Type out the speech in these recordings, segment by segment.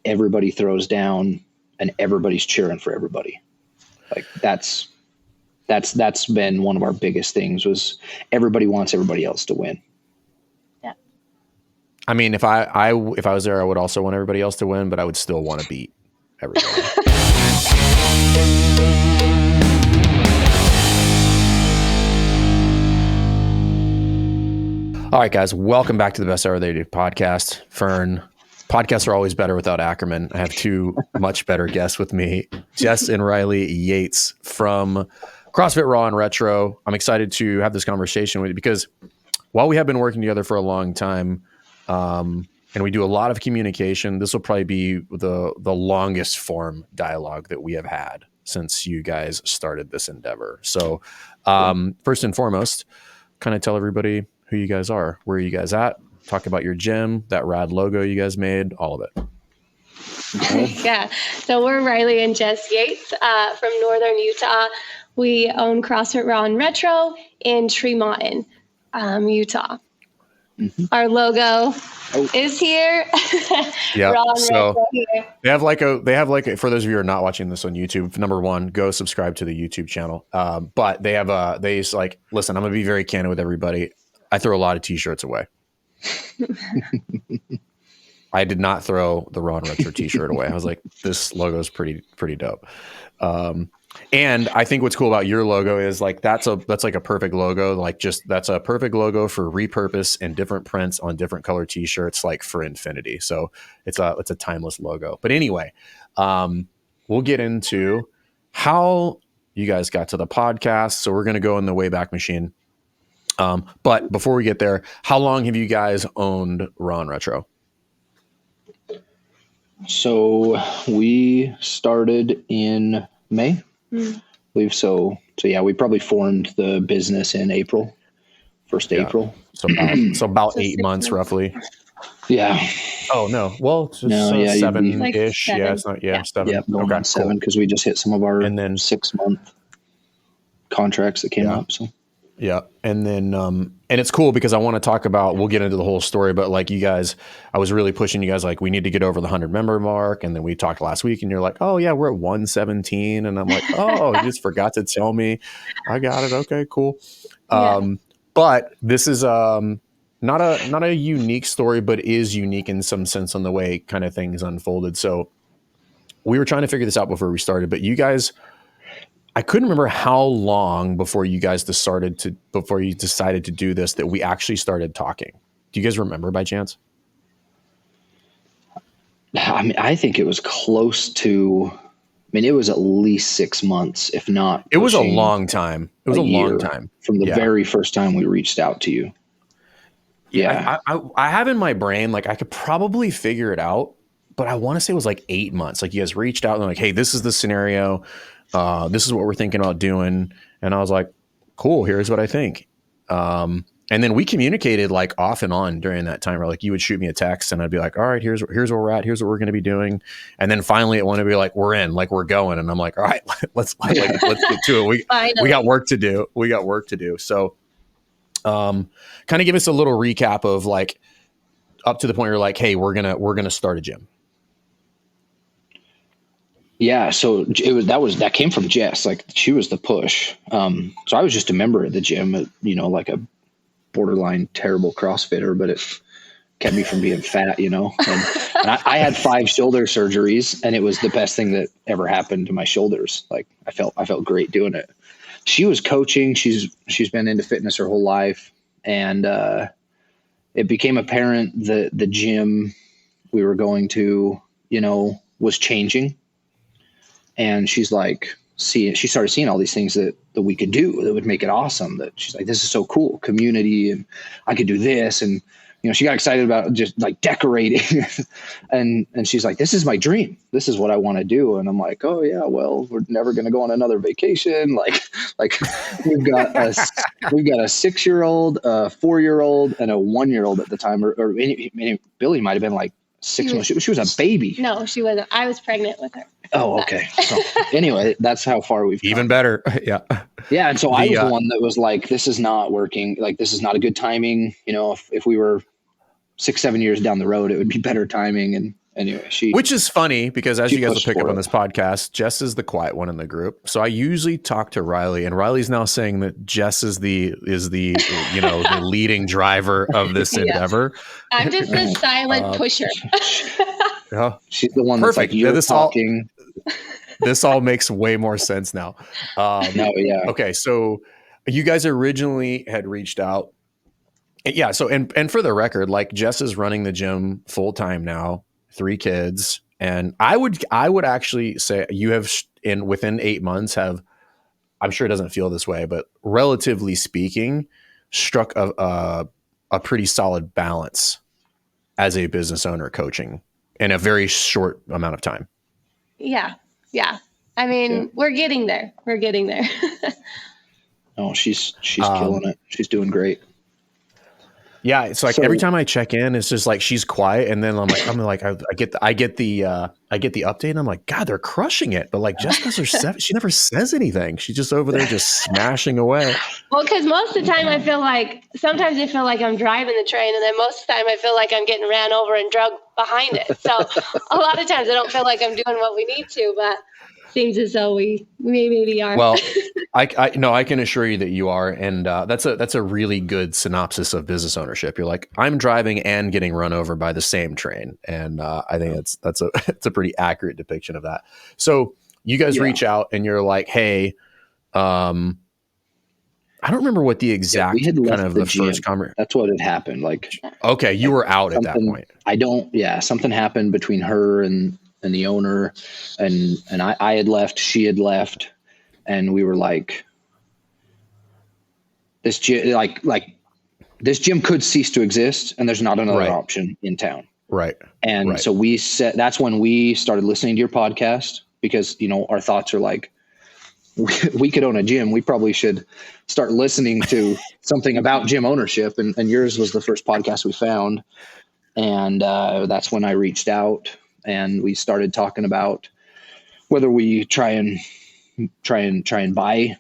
everybody throws down and everybody's cheering for everybody. Like that's been one of our biggest things, was everybody wants everybody else to win. Yeah. I mean, if I was there, I would also want everybody else to win, but I would still want to beat everybody. All right, guys, welcome back to the Best Hour They Do podcast. Fern, podcasts are always better without Ackerman. I have two much better guests with me, Jess and Riley Yates from CrossFit Raw and Retro. I'm excited to have this conversation with you because while we have been working together for a long time, and we do a lot of communication, this will probably be the longest form dialogue that we have had since you guys started this endeavor. So first and foremost, kind of tell everybody who you guys are, where are you guys at, talk about your gym, that rad logo you guys made, all of it. Yeah. So we're Riley and Jess Yates from Northern Utah. We own CrossFit Raw and Retro in Tremont, Utah. Mm-hmm. Our logo is here. Yeah. So here. They have like for those of you who are not watching this on YouTube, number one, go subscribe to the YouTube channel. But they listen, I'm gonna be very candid with everybody. I throw a lot of t-shirts away. I did not throw the Raw and Retro t-shirt away. I was like, this logo is pretty dope. And I think what's cool about your logo is like that's like a perfect logo. Like that's a perfect logo for repurpose and different prints on different color t-shirts, like for infinity. So it's a timeless logo. But anyway, we'll get into how you guys got to the podcast. So we're gonna go in the Wayback Machine. But before we get there, how long have you guys owned Raw and Retro? So we started in May. I believe so. So yeah, we probably formed the business in April, April. So about 8 months roughly. Yeah. Oh no. Well, it's just 7-ish. Like yeah, it's not. Yeah, 7. Yeah, going on 7 because we just hit some of our 6-month contracts that came up. So. Yeah. And then, and it's cool because I want to talk about, we'll get into the whole story, but like you guys, I was really pushing you guys, like, we need to get over the 100 member mark. And then we talked last week and you're like, oh yeah, we're at 117. And I'm like, oh, you just forgot to tell me. I got it. Okay, cool. But this is, not a unique story, but is unique in some sense on the way kind of things unfolded. So we were trying to figure this out before we started, but you guys, I couldn't remember how long before you decided to do this that we actually started talking. Do you guys remember by chance? I mean, I think it was close to, it was at least 6 months, if not. It was a long time. It was a long time. From the very first time we reached out to you. Yeah. I have in my brain, like I could probably figure it out, but I want to say it was like 8 months. Like you guys reached out and like, hey, this is the scenario. This is what we're thinking about doing. And I was like, cool, here's what I think. And then we communicated like off and on during that time, where like you would shoot me a text and I'd be like, all right, here's where we're at. Here's what we're going to be doing. And then finally it wanted to be like, we're in, like we're going. And I'm like, all right, let's get to it. We got work to do. So, kind of give us a little recap of like up to the point where you're like, hey, we're going to start a gym. Yeah, so that came from Jess. Like she was the push. So I was just a member of the gym, like a borderline terrible CrossFitter, but it kept me from being fat, And I had 5 shoulder surgeries, and it was the best thing that ever happened to my shoulders. Like I felt great doing it. She was coaching. She's been into fitness her whole life, and it became apparent that the gym we were going to, was changing. And she's like, she started seeing all these things that we could do that would make it awesome. That she's like, this is so cool, community, and I could do this. And, she got excited about just like decorating and she's like, this is my dream. This is what I want to do. And I'm like, oh yeah, well, we're never going to go on another vacation. Like we've got a 6-year-old, a 4-year-old, and a 1-year-old at the time, or Billy might've been like 6 months. She was a baby. No, she wasn't. I was pregnant with her. Oh, okay. So anyway, that's how far we've come. Even better. Yeah. Yeah. And so I was the one that was like, this is not working. Like, this is not a good timing. If we were 6-7 years down the road, it would be better timing. anyway, which is funny because as you guys will pushed pick up for on it. this podcast, Jess is the quiet one in the group. So I usually talk to Riley, and Riley's now saying that Jess is the the leading driver of this endeavor. I'm just a silent pusher. Yeah. She's the one Perfect. that's like, you're talking. This all makes way more sense now. No, yeah. Okay, so you guys originally had reached out. Yeah, so and for the record, like Jess is running the gym full time now, 3 kids, and I would actually say you have within 8 months have, I'm sure it doesn't feel this way, but relatively speaking, struck a pretty solid balance as a business owner coaching in a very short amount of time. Yeah. I mean, we're getting there. No, she's killing it. She's doing great. Yeah, it's like every time I check in, it's just like she's quiet, and then I get the update, and I'm like, God, they're crushing it. But like Jessica, she never says anything. She's just over there just smashing away. Well, because most of the time sometimes I feel like I'm driving the train, and then most of the time I feel like I'm getting ran over and drugged behind it. So a lot of times I don't feel like I'm doing what we need to, but seems as though we maybe are. Well, I can assure you that you are, and that's a really good synopsis of business ownership. You're like, I'm driving and getting run over by the same train, and I think it's a pretty accurate depiction of that. So you guys reach out, and you're like, hey, I don't remember what the exact we had left kind of the first gym. That's what had happened. Like, okay, you were out at that point. Something happened between her and the owner, and I had left, she had left, and we were like, this gym could cease to exist, and there's not another option in town. Right. And so that's when we started listening to your podcast, because, our thoughts are like, we could own a gym. We probably should start listening to something about gym ownership. And yours was the first podcast we found. And that's when I reached out, and we started talking about whether we try and buy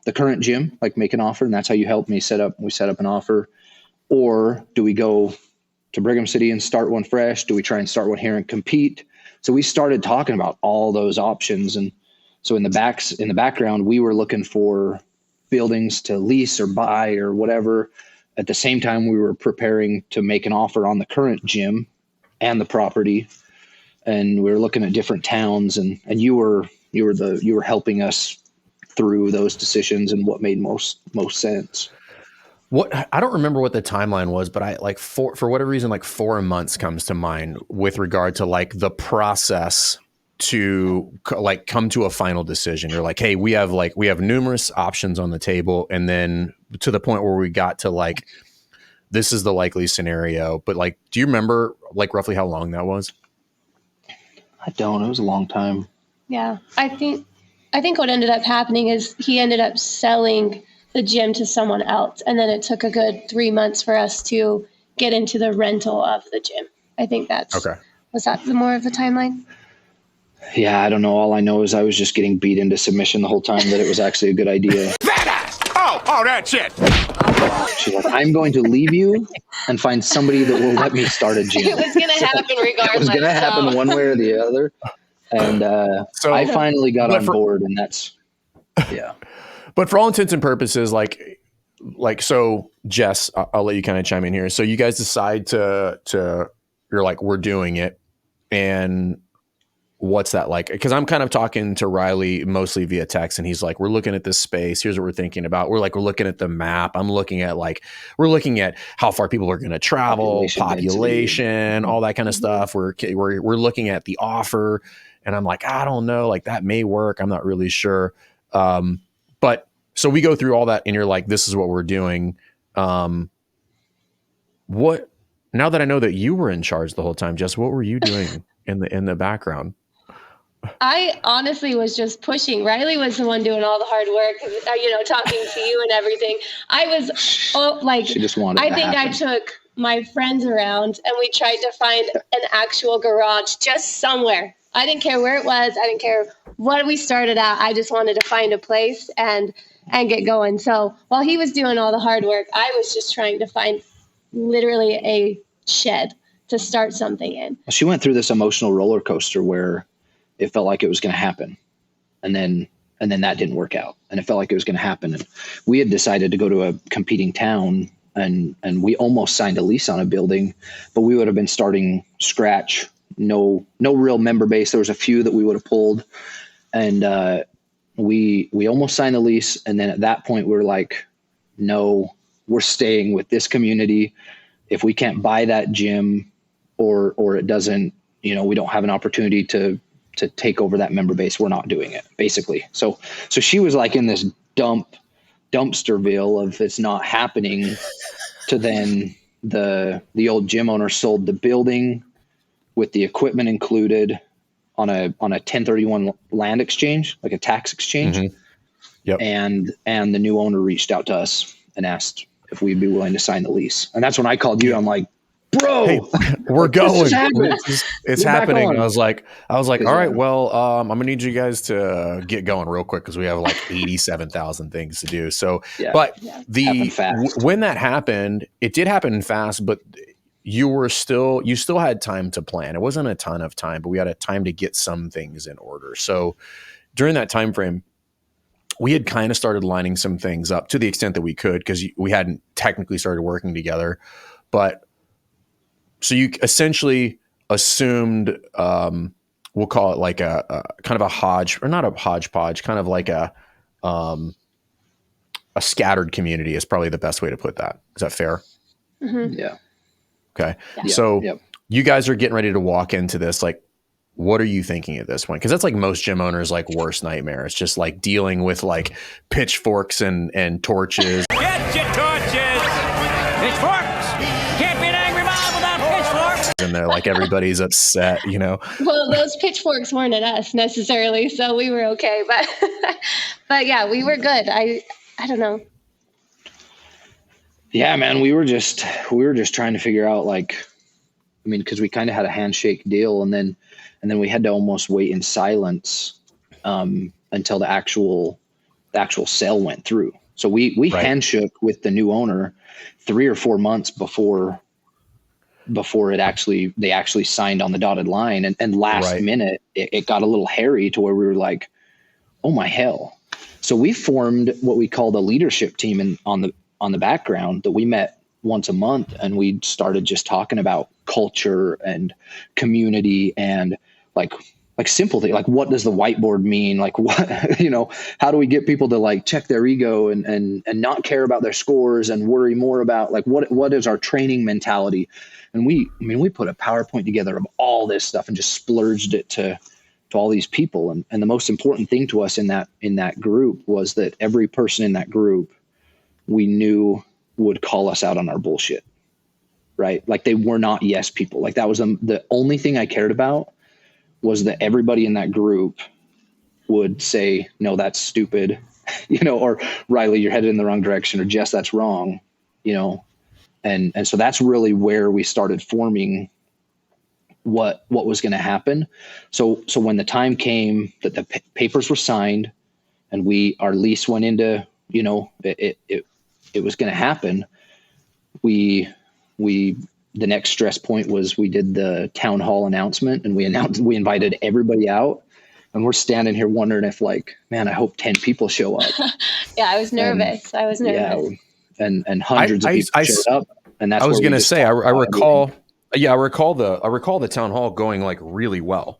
the current gym, like make an offer. And that's how you helped me we set up an offer. Or do we go to Brigham City and start one fresh? Do we try and start one here and compete? So we started talking about all those options. And so in the background, we were looking for buildings to lease or buy or whatever. At the same time, we were preparing to make an offer on the current gym and the property. And we were looking at different towns, and you were helping us through those decisions and what made most sense. What, I don't remember what the timeline was, but I like for whatever reason, like 4 months comes to mind with regard to like the process to like come to a final decision. You're like, hey, we have numerous options on the table, and then to the point where we got to like, this is the likely scenario. But like, do you remember like roughly how long that was? I don't. It was a long time. Yeah, I think what ended up happening is he ended up selling the gym to someone else, and then it took a good 3 months for us to get into the rental of the gym. I think that's okay. Was that more of a timeline? Yeah, I don't know. All I know is I was just getting beat into submission the whole time that it was actually a good idea. Badass! Oh, that's it. She's like, I'm going to leave you and find somebody that will let me start a gym. It was going to happen regardless. It was going to happen one way or the other. And so I finally got on board, and that's, yeah. But for all intents and purposes, like so, Jess, I'll let you kind of chime in here. So you guys decide to you're like, we're doing it. And what's that like? Because I'm kind of talking to Riley mostly via text, and he's like, we're looking at this space. Here's what we're thinking about. We're looking at the map. We're looking at how far people are going to travel, population, all that kind of stuff. We're looking at the offer, and I'm like, I don't know, like that may work. I'm not really sure. But so we go through all that, and you're like, this is what we're doing. What, now that I know that you were in charge the whole time, Jess, what were you doing in the background? I honestly was just pushing. Riley was the one doing all the hard work, talking to you and everything. I was she just wanted I think I took my friends around, and we tried to find an actual garage just somewhere. I didn't care where it was. I didn't care what we started at. I just wanted to find a place and get going. So while he was doing all the hard work, I was just trying to find literally a shed to start something in. She went through this emotional roller coaster where it felt like it was going to happen. And then that didn't work out, and it felt like it was going to happen. And we had decided to go to a competing town, and we almost signed a lease on a building, but we would have been starting scratch. No real member base. There was a few that we would have pulled, and we almost signed the lease. And then at that point we were like, no, we're staying with this community. If we can't buy that gym, or it doesn't, we don't have an opportunity to take over that member base, we're not doing it, basically. So she was like in this dumpsterville of it's not happening, to then the old gym owner sold the building with the equipment included on a 1031 land exchange, like a tax exchange. Mm-hmm. Yep. And the new owner reached out to us and asked if we'd be willing to sign the lease. And that's when I called you. I'm like, bro, hey, we're going. It's We're happening. I was like, all right, Yeah. well, I'm gonna need you guys to get going real quick because we have like 87,000 things to do. So, Yeah. but Happened fast. when that happened, it did happen fast, but you still had time to plan. It wasn't a ton of time, but we had a time to get some things in order. So during that time frame, we had kind of started lining some things up to the extent that we could, because we hadn't technically started working together. But so you essentially assumed, we'll call it like a kind of a not a hodgepodge, kind of like a scattered community is probably the best way to put that. Is that fair? Mm-hmm. Yeah. Okay. Yeah. So Yep. you guys are getting ready to walk into this. Like, what are you thinking at this point? Because that's like most gym owners' like worst nightmare. It's just like dealing with like pitchforks and torches. Get your torches! Pitchforks! Can't be an angry mob without pitchforks! And they're like, everybody's upset, Well, those pitchforks weren't at us necessarily, so we were okay. But yeah, we were good. I don't know. Yeah, man, we were just trying to figure out, because we kind of had a handshake deal, and then we had to almost wait in silence until the actual sale went through. So we Right. handshook with the new owner 3 or 4 months before they actually signed on the dotted line, and last Right. minute it got a little hairy to where we were like, oh my hell. So we formed what we called a leadership team on the background that we met once a month, and we started just talking about culture and community and like simple things, like what does the whiteboard mean? Like what, how do we get people to like check their ego and not care about their scores and worry more about like what is our training mentality? And we put a PowerPoint together of all this stuff and just splurged it to all these people. And the most important thing to us in that group was that every person in that group we knew would call us out on our bullshit, right? Like they were not yes people. Like that was the only thing I cared about, was that everybody in that group would say, no, that's stupid, or Riley, you're headed in the wrong direction, or Jess, that's wrong, and so that's really where we started forming what was going to happen. So when the time came that the papers were signed and our lease went into, it was going to happen. The next stress point was we did the town hall announcement, and we invited everybody out, and we're standing here wondering if man, I hope 10 people show up. Yeah, I was nervous. Yeah, and hundreds of people showed up. And that's I was where we going to just say, I talked about recall, everything. yeah, I recall the town hall going like really well.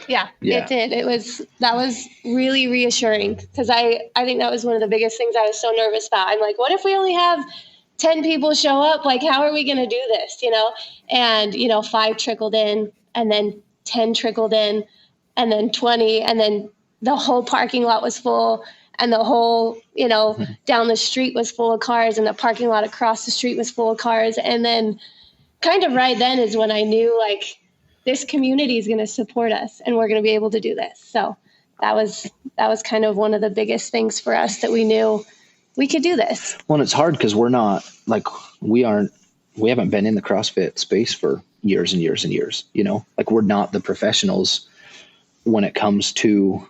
Yeah, Yeah. it did. That was really reassuring, because I think that was one of the biggest things I was so nervous about. I'm like, what if we only have 10 people show up? Like, how are we going to do this? And 5 trickled in, and then 10 trickled in, and then 20, and then the whole parking lot was full, and the whole, down the street was full of cars, and the parking lot across the street was full of cars. And then kind of right then is when I knew this community is going to support us, and we're going to be able to do this. So that was kind of one of the biggest things for us, that we knew we could do this. Well, and it's hard because we're not we haven't been in the CrossFit space for years and years and years, we're not the professionals when it comes to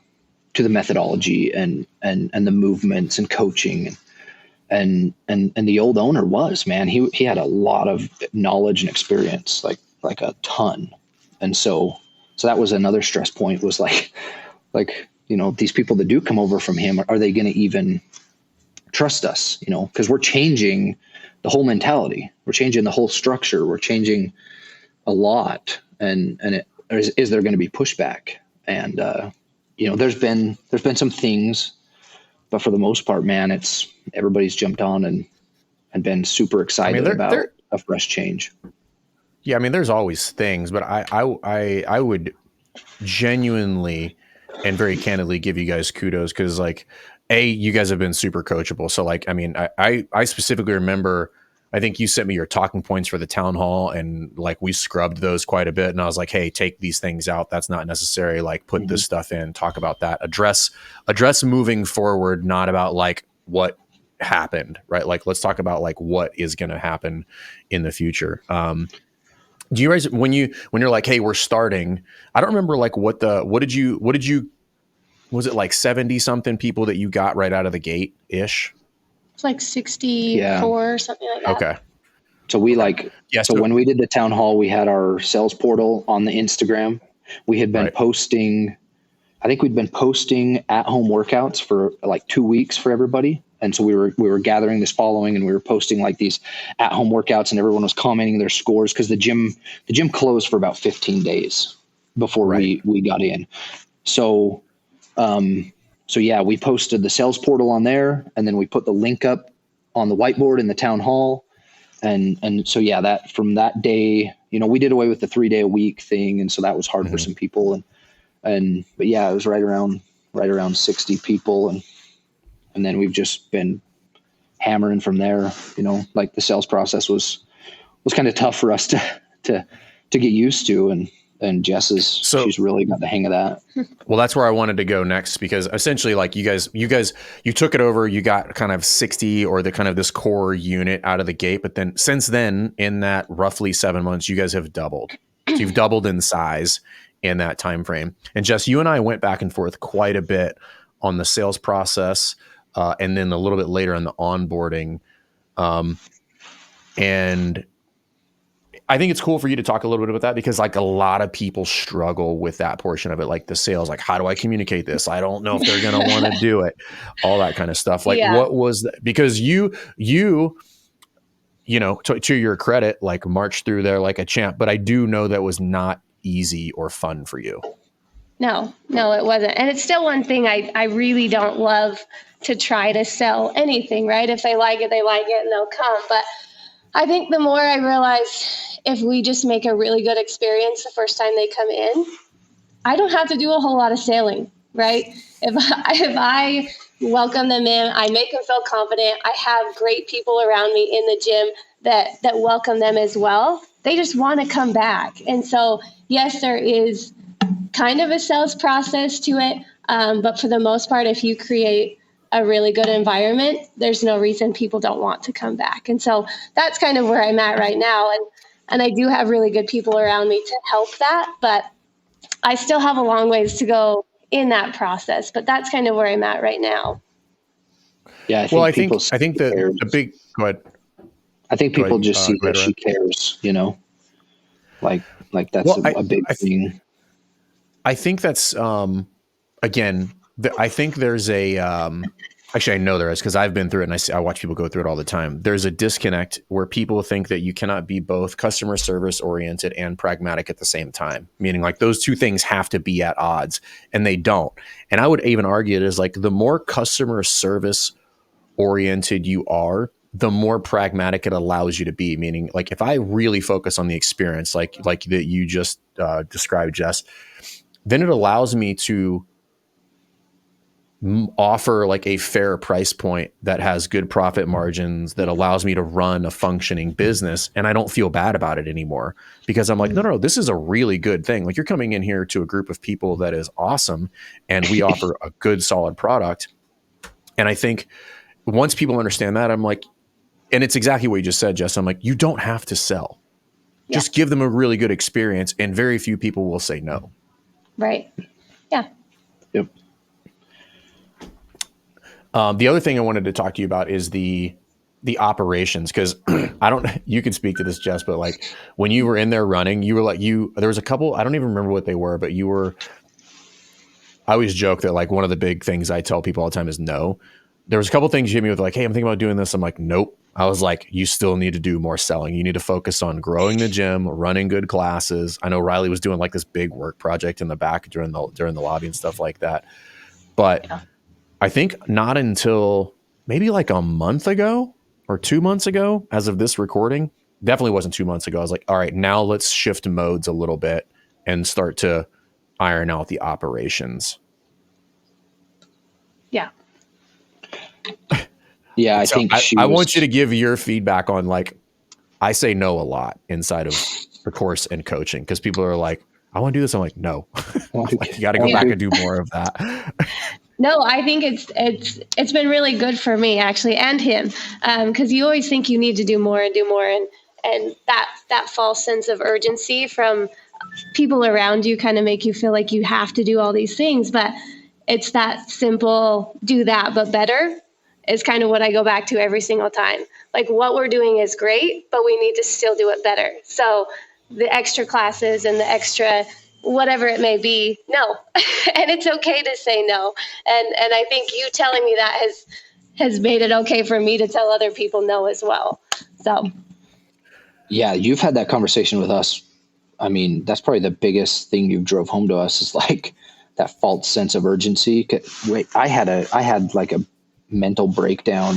the methodology and the movements and coaching. And the old owner was, man, he had a lot of knowledge and experience. Like like a ton. And so that was another stress point, was like, these people that do come over from him, are they going to even trust us? Because we're changing the whole mentality, we're changing the whole structure, we're changing a lot. And is there going to be pushback? And, there's been some things, but for the most part, man, everybody's jumped on and been super excited about a fresh change. Yeah. I mean, there's always things, but I would genuinely and very candidly give you guys kudos, because like, you guys have been super coachable. So like, I mean, I specifically remember, I think you sent me your talking points for the town hall, and like we scrubbed those quite a bit. And I was like, hey, take these things out. That's not necessary. Like put this stuff in, talk about that, address moving forward, not about like what happened, right? Like, let's talk about like what is going to happen in the future. Do you guys, when you're like, hey, we're starting, I don't remember like what did you, was it like 70 something people that you got right out of the gate ish? It's like 64, something like that. Okay. So when we did the town hall, we had our sales portal on the Instagram. We had been posting, I think we'd been posting at home workouts for like 2 weeks for everybody. And so we were gathering this following, and we were posting like these at home workouts, and everyone was commenting their scores, because the gym closed for about 15 days before we got in. So yeah, we posted the sales portal on there, and then we put the link up on the whiteboard in the town hall. And so, yeah, that from that day, we did away with the 3 day a week thing. And so that was hard for some people. But yeah, it was right around 60 people. And then we've just been hammering from there. Like the sales process was kind of tough for us to get used to. And Jess she's really got the hang of that. Well, that's where I wanted to go next, because essentially like you guys, you took it over, you got kind of 60 or the kind of this core unit out of the gate. But then since then, in that roughly 7 months, you guys have doubled. So you've doubled in size in that time frame. And Jess, you and I went back and forth quite a bit on the sales process, and then a little bit later on the onboarding. And I think it's cool for you to talk a little bit about that, because like a lot of people struggle with that portion of it, like the sales, like how do I communicate this? I don't know if they're going to want to do it, all that kind of stuff. Like what was that? Because you to your credit, like marched through there like a champ, but I do know that was not easy or fun for you. No, it wasn't. And it's still one thing I really don't love to try to sell anything, right? If they like it, and they'll come. But I think the more I realize, if we just make a really good experience the first time they come in, I don't have to do a whole lot of selling, right? If I welcome them in, I make them feel confident, I have great people around me in the gym that welcome them as well. They just want to come back. And so, yes, there is kind of a sales process to it. But for the most part, if you create a really good environment, there's no reason people don't want to come back. And so that's kind of where I'm at right now. And I do have really good people around me to help that, but I still have a long ways to go in that process. But that's kind of where I'm at right now. Yeah. I think the big, go ahead. I think people just see that she cares, like that's a big thing. I think that's, again, I think there's a, actually I know there is, because I've been through it and I watch people go through it all the time. There's a disconnect where people think that you cannot be both customer service oriented and pragmatic at the same time. Meaning like those two things have to be at odds, and they don't. And I would even argue it is like the more customer service oriented you are, the more pragmatic it allows you to be. Meaning like if I really focus on the experience, like that you just described, Jess, then it allows me to offer like a fair price point that has good profit margins, that allows me to run a functioning business. And I don't feel bad about it anymore, because I'm like, no, this is a really good thing. Like you're coming in here to a group of people that is awesome, and we offer a good, solid product. And I think once people understand that, I'm like, and it's exactly what you just said, Jess. I'm like, you don't have to sell. Yeah. Just give them a really good experience, and very few people will say no. Right. Yeah. Yep. The other thing I wanted to talk to you about is the the operations, because I don't, you can speak to this, Jess, but like when you were in there running, you were like, there was a couple, I don't even remember what they were, but I always joke that like one of the big things I tell people all the time is no. There was a couple things you hit me with like, hey, I'm thinking about doing this. I'm like, nope. I was like, you still need to do more selling. You need to focus on growing the gym, running good classes. I know Riley was doing like this big work project in the back during the lobby and stuff like that. But I think not until maybe like a month ago or 2 months ago, as of this recording, definitely wasn't 2 months ago. I was like, all right, now let's shift modes a little bit and start to iron out the operations. Yeah. Yeah, I So think I want you to give your feedback on like, I say no a lot inside of the course and coaching because people are like, I want to do this. I'm like, no, like, you got to go back and do more of that. No, I think it's been really good for me actually, and him, because you always think you need to do more, and that false sense of urgency from people around you kind of make you feel like you have to do all these things, but it's that simple, do that but better is kind of what I go back to every single time. Like what we're doing is great, but we need to still do it better. So the extra classes and the extra whatever it may be, no. And it's okay to say no. And I think you telling me that has made it okay for me to tell other people no as well. So yeah, you've had that conversation with us. I mean, that's probably the biggest thing you drove home to us is like that false sense of urgency. Wait, I had like a mental breakdown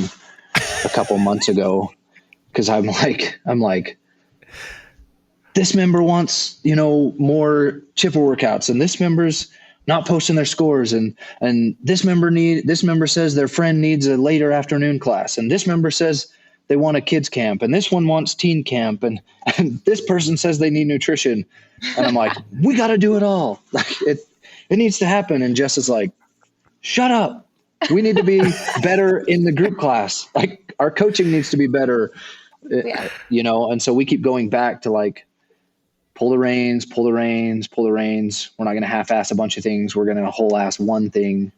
a couple months ago because I'm like, this member wants, more chipper workouts, and this member's not posting their scores, and this member says their friend needs a later afternoon class, and this member says they want a kids camp, and this one wants teen camp, and this person says they need nutrition, and I'm like, we got to do it all. Like it needs to happen. And Jess is like, shut up. We need to be better in the group class. Like our coaching needs to be better, and so we keep going back to like, pull the reins. We're not going to half-ass a bunch of things. We're going to whole-ass one thing,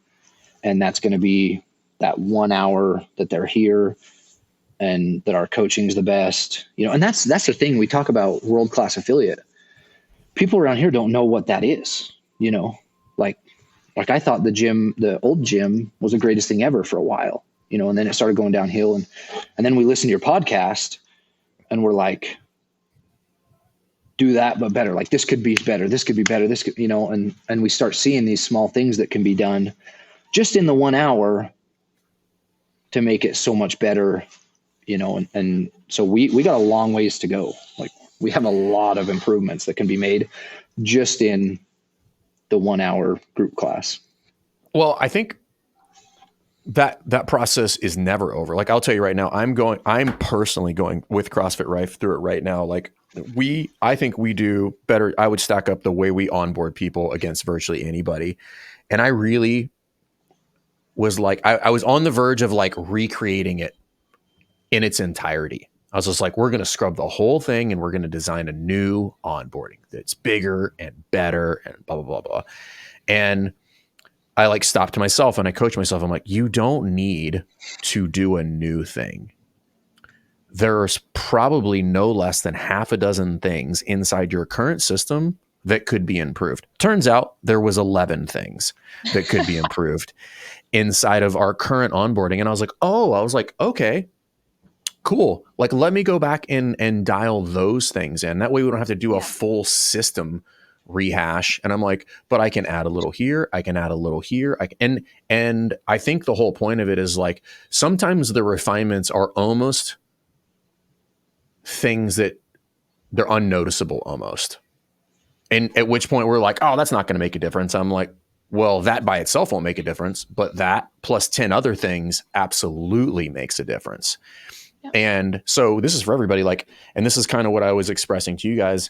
and that's going to be that 1 hour that they're here and that our coaching is the best. And that's the thing. We talk about world-class affiliate. People around here don't know what that is, Like I thought the old gym was the greatest thing ever for a while, and then it started going downhill. And then we listened to your podcast and we're like, do that, but better. Like this could be better. This could be better. This could, and we start seeing these small things that can be done just in the 1 hour to make it so much better, and so we got a long ways to go. Like we have a lot of improvements that can be made just in the 1 hour group class. Well, I think that process is never over. Like I'll tell you right now, I'm personally going with CrossFit Rife through it right now. Like I think we do better. I would stack up the way we onboard people against virtually anybody. And I really was like, I was on the verge of like recreating it in its entirety. I was just like, we're going to scrub the whole thing and we're going to design a new onboarding that's bigger and better and blah, blah, blah, blah. And I like stopped to myself and I coached myself. I'm like, you don't need to do a new thing. There's probably no less than half a dozen things inside your current system that could be improved. Turns out there was 11 things that could be improved inside of our current onboarding. And I was like, okay, cool. Like, let me go back and dial those things in. That way we don't have to do a full system rehash. And I'm like, but I can add a little here. I can add a little here. And I think the whole point of it is like, sometimes the refinements are almost things that they're unnoticeable almost. And at which point we're like, oh, that's not going to make a difference. I'm like, well, that by itself won't make a difference, but that plus 10 other things absolutely makes a difference. Yep. And so this is for everybody. Like, and this is kind of what I was expressing to you guys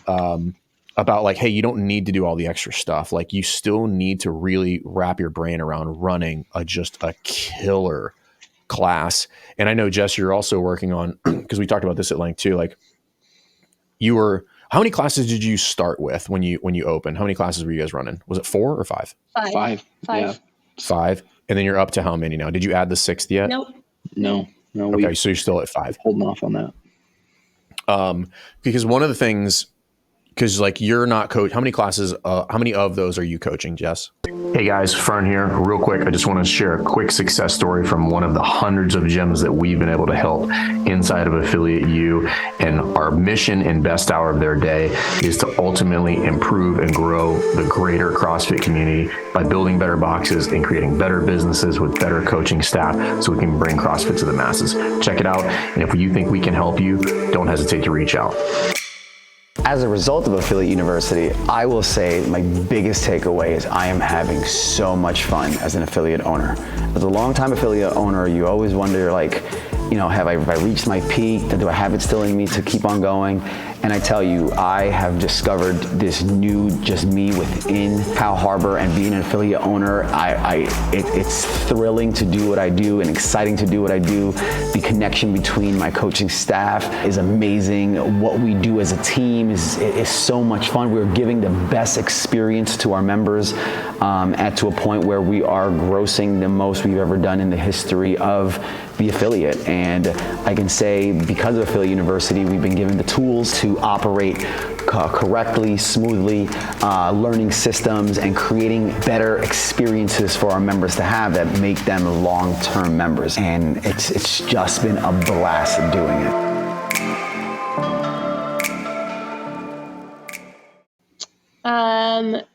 about like, hey, you don't need to do all the extra stuff. Like you still need to really wrap your brain around running just a killer class. And I know, Jess, you're also working on, because we talked about this at length too, like how many classes did you start with when you opened? How many classes were you guys running? Was it 4 or 5? 5. Yeah. 5. And then you're up to how many now? Did you add the 6th yet? Nope. No. No, Okay, so you're still at 5. Holding off on that. Because one of the things, because like you're not coach, how many classes, how many of those are you coaching, Jess? Hey guys, Fern here. Real quick, I just want to share a quick success story from one of the hundreds of gyms that we've been able to help inside of Affiliate U. And our mission and best hour of their day is to ultimately improve and grow the greater CrossFit community by building better boxes and creating better businesses with better coaching staff so we can bring CrossFit to the masses. Check it out. And if you think we can help you, don't hesitate to reach out. As a result of Affiliate University, I will say my biggest takeaway is I am having so much fun as an affiliate owner. As a longtime affiliate owner, you always wonder, like, you know, have I reached my peak? Do I have it still in me to keep on going? And I tell you, I have discovered this new just me within Powell Harbor, and being an affiliate owner, it's thrilling to do what I do and exciting to do what I do. The connection between my coaching staff is amazing. What we do as a team is so much fun. We're giving the best experience to our members to a point where we are grossing the most we've ever done in the history of the affiliate. And I can say, because of Affiliate University, we've been given the tools to operate correctly, smoothly, learning systems and creating better experiences for our members to have that make them long-term members. And it's just been a blast doing it.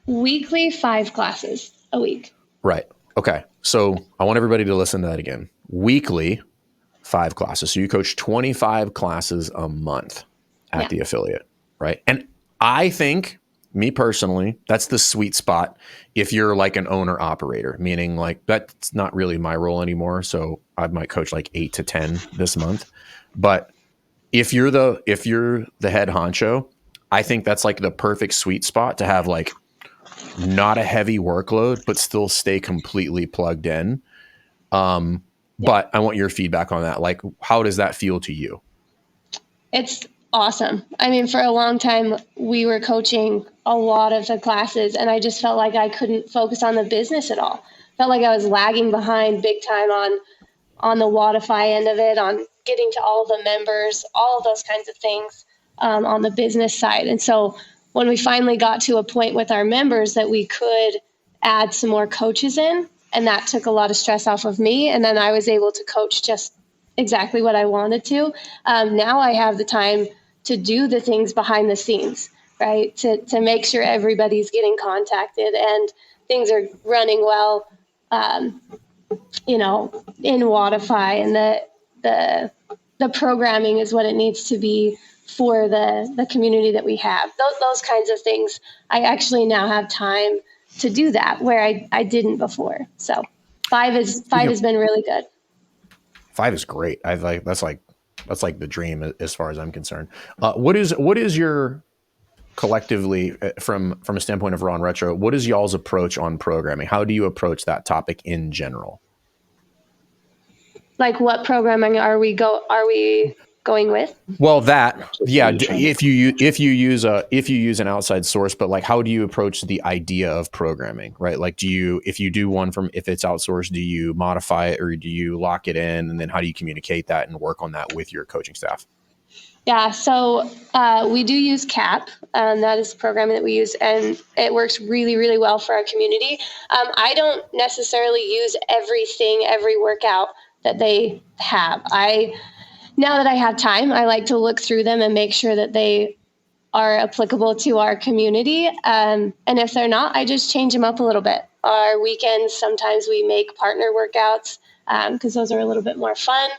Weekly 5 classes a week. Right. Okay. So I want everybody to listen to that again. Weekly 5 classes. So you coach 25 classes a month at the affiliate, right? And I think, me personally, that's the sweet spot if you're like an owner operator, meaning like that's not really my role anymore. So I might coach like 8 to 10 this month. But if you're the head honcho, I think that's like the perfect sweet spot to have like not a heavy workload, but still stay completely plugged in. But I want your feedback on that. Like, how does that feel to you? It's awesome. I mean, for a long time, we were coaching a lot of the classes, and I just felt like I couldn't focus on the business at all. Felt like I was lagging behind big time on the Wodify end of it, on getting to all the members, all of those kinds of things on the business side. And so when we finally got to a point with our members that we could add some more coaches in, and that took a lot of stress off of me, and then I was able to coach just exactly what I wanted to. Now I have the time to do the things behind the scenes, right? To make sure everybody's getting contacted and things are running well, in Wodify, and the programming is what it needs to be for the community that we have. Those kinds of things, I actually now have time to do that where I didn't before. So 5 has been really good. 5 is great. That's like the dream as far as I'm concerned. What is your collectively from a standpoint of Raw and Retro? What is y'all's approach on programming? How do you approach that topic in general? Like, what programming are we going with? Well, if you use an outside source, but like, how do you approach the idea of programming, right? Like, if you do one if it's outsourced, do you modify it or do you lock it in? And then how do you communicate that and work on that with your coaching staff? Yeah, so we do use CAP. That is the programming that we use, and it works really, really well for our community. I don't necessarily use every workout that they have. Now that I have time, I like to look through them and make sure that they are applicable to our community. And if they're not, I just change them up a little bit. Our weekends, sometimes we make partner workouts because those are a little bit more fun.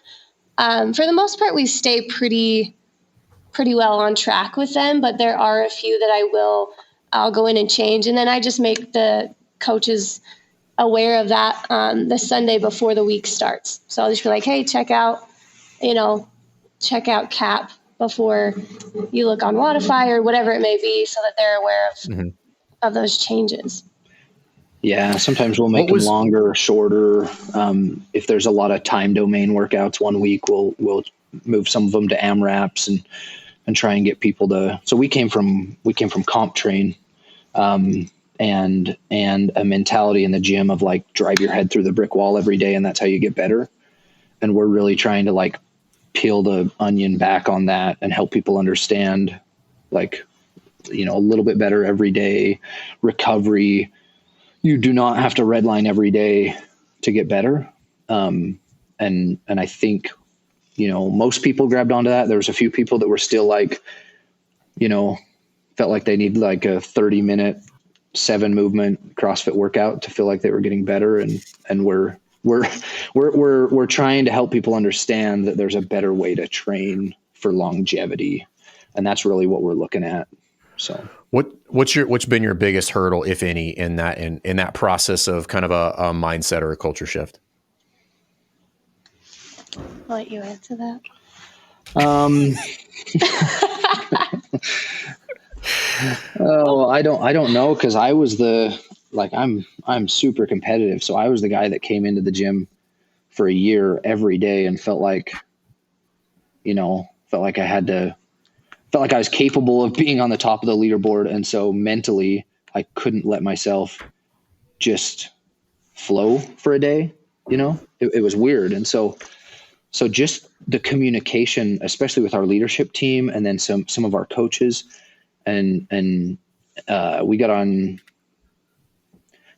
For the most part, we stay pretty well on track with them, but there are a few that I'll go in and change. And then I just make the coaches aware of that the Sunday before the week starts. So I'll just be like, hey, check out CAP before you look on Wodify or whatever it may be, so that they're aware of those changes. Yeah, sometimes we'll make them longer or shorter. If there's a lot of time domain workouts one week, we'll move some of them to AMRAPs and try and get people to. So we came from Comp Train, and a mentality in the gym of like drive your head through the brick wall every day, and that's how you get better. we're really trying to like peel the onion back on that and help people understand, like, you know, a little bit better every day recovery. You do not have to redline every day to get better. And I think, you know, most people grabbed onto that. There was a few people that were still like, you know, felt like they need like a 30-minute 7 movement CrossFit workout to feel like they were getting better. And we're trying to help people understand that there's a better way to train for longevity. And that's really what we're looking at. So what's been your biggest hurdle, if any, in that process of kind of a mindset or a culture shift? I'll let you answer that. Oh, I don't know. Cause I was I'm super competitive. So I was the guy that came into the gym for a year every day and felt like I was capable of being on the top of the leaderboard. And so mentally I couldn't let myself just flow for a day. You know, it was weird. And so just the communication, especially with our leadership team and then some of our coaches, and we got on.